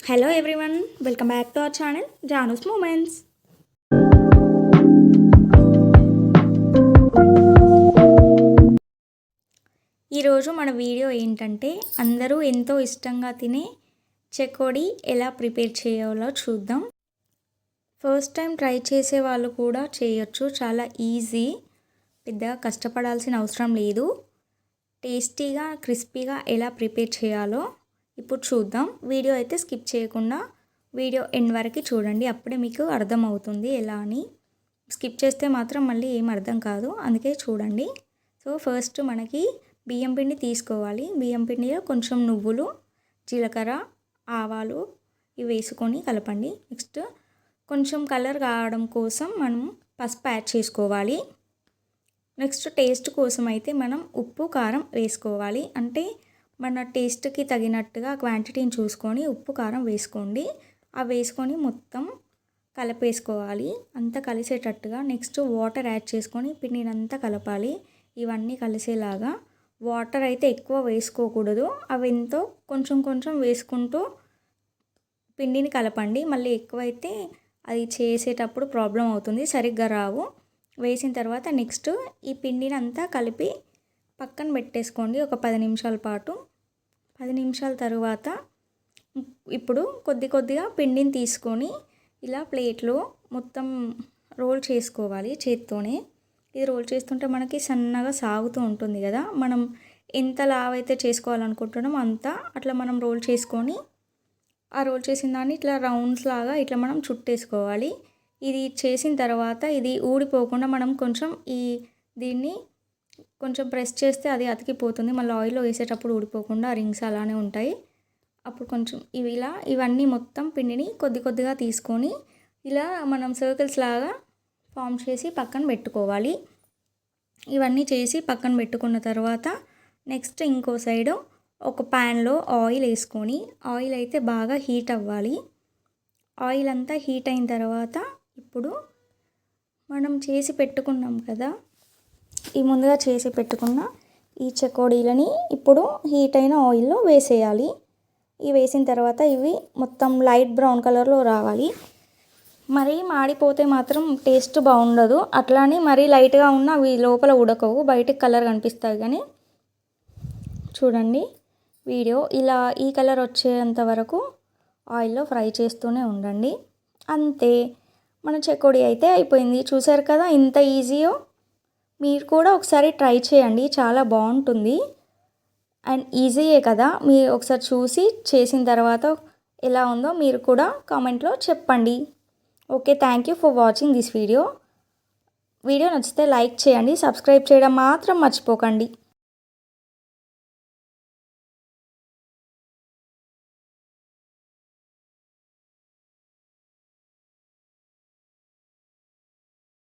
Hello everyone, welcome back to our channel Janu's moments. ఈరోజు మన video ఏంటంటే అందరూ ఎంతో ఇష్టంగా తినే చెకోడీ ఎలా ప్రిపేర్ చేయాలో చూద్దాం. ఫస్ట్ టైం ట్రై చేసే వాళ్ళు కూడా చేయొచ్చు, చాలా ఈజీ, పెద్దగా కష్టపడాల్సిన అవసరం లేదు. టేస్టీగా క్రిస్పీగా ఎలా ప్రిపేర్ చేయాలో ఇప్పుడు చూద్దాం. వీడియో అయితే స్కిప్ చేయకుండా వీడియో ఎండ్ వరకు చూడండి, అప్పుడే మీకు అర్థమవుతుంది ఎలా అని. స్కిప్ చేస్తే మాత్రం మళ్ళీ ఏం అర్థం కాదు, అందుకే చూడండి. సో ఫస్ట్ మనకి బియ్యం పిండి తీసుకోవాలి. బియ్యం పిండిలో కొంచెం నువ్వులు, జీలకర్ర, ఆవాలు ఇవి వేసుకొని కలపండి. నెక్స్ట్ కొంచెం కలర్ కావడం కోసం మనం పసుపు యాడ్ చేసుకోవాలి. నెక్స్ట్ టేస్ట్ కోసం అయితే మనం ఉప్పు కారం వేసుకోవాలి. అంటే మన టేస్ట్కి తగినట్టుగా క్వాంటిటీని చూసుకొని ఉప్పు కారం వేసుకోండి. అవి వేసుకొని మొత్తం కలిపేసుకోవాలి, అంతా కలిసేటట్టుగా. నెక్స్ట్ వాటర్ యాడ్ చేసుకొని పిండినంతా కలపాలి, ఇవన్నీ కలిసేలాగా. వాటర్ అయితే ఎక్కువ వేసుకోకూడదు, అవి ఎంతో కొంచెం కొంచెం వేసుకుంటూ పిండిని కలపండి. మళ్ళీ ఎక్కువైతే అది చేసేటప్పుడు ప్రాబ్లం అవుతుంది, సరిగ్గా రావు. వేసిన తర్వాత నెక్స్ట్ ఈ పిండిని అంతా కలిపి పక్కన పెట్టేసుకోండి ఒక 10 నిమిషాల పాటు. 10 నిమిషాల తర్వాత ఇప్పుడు కొద్ది కొద్దిగా పిండిని తీసుకొని ఇలా ప్లేట్లో మొత్తం రోల్ చేసుకోవాలి చేత్తోనే. ఇది రోల్ చేస్తుంటే మనకి సన్నగా సాగుతూ ఉంటుంది కదా, మనం ఎంత లావైతే చేసుకోవాలనుకుంటున్నామో అంత అట్లా మనం రోల్ చేసుకొని ఆ రోల్ చేసిన దాన్ని ఇట్లా రౌండ్స్ లాగా ఇట్లా మనం చుట్టేసుకోవాలి. ఇది చేసిన తర్వాత ఇది ఊడిపోకుండా మనం కొంచెం దీన్ని కొంచెం ప్రెస్ చేస్తే అది అతికిపోతుంది, మళ్ళీ ఆయిల్లో వేసేటప్పుడు ఊడిపోకుండా రింగ్స్ అలానే ఉంటాయి. అప్పుడు కొంచెం ఇవన్నీ మొత్తం పిండిని కొద్ది కొద్దిగా తీసుకొని ఇలా మనం సర్కిల్స్ లాగా ఫామ్ చేసి పక్కన పెట్టుకోవాలి. ఇవన్నీ చేసి పక్కన పెట్టుకున్న తర్వాత నెక్స్ట్ ఇంకో సైడు ఒక ప్యాన్లో ఆయిల్ వేసుకొని, ఆయిల్ అయితే బాగా హీట్ అవ్వాలి. ఆయిల్ అంతా హీట్ అయిన తర్వాత ఇప్పుడు మనం చేసి పెట్టుకున్నాం కదా, ఈ ముందుగా చేసి పెట్టుకున్న ఈ చెకోడీలని ఇప్పుడు హీట్ అయిన ఆయిల్లో వేసేయాలి. ఇవి వేసిన తర్వాత ఇవి మొత్తం లైట్ బ్రౌన్ కలర్లో రావాలి. మరీ మాడిపోతే మాత్రం టేస్ట్ బాగుండదు, అట్లానే మరీ లైట్గా ఉన్న అవి లోపల ఉడకవు, బయటికి కలర్ కనిపిస్తాయి. కానీ చూడండి వీడియో, ఇలా ఈ కలర్ వచ్చేంత వరకు ఆయిల్లో ఫ్రై చేస్తూనే ఉండండి. అంతే, మన చెకోడీ అయితే అయిపోయింది. చూసారు కదా ఇంత ఈజీయో. మీరు కూడా ఒకసారి ట్రై చేయండి, చాలా బాగుంటుంది అండ్ ఈజీయే కదా. మీరు ఒకసారి చూసి చేసిన తర్వాత ఎలా ఉందో మీరు కూడా కామెంట్లో చెప్పండి. Okay, thank you for watching this video. Video నచ్చితే లైక్ చేయండి, సబ్స్క్రైబ్ చేయడం మాత్రం మర్చిపోకండి.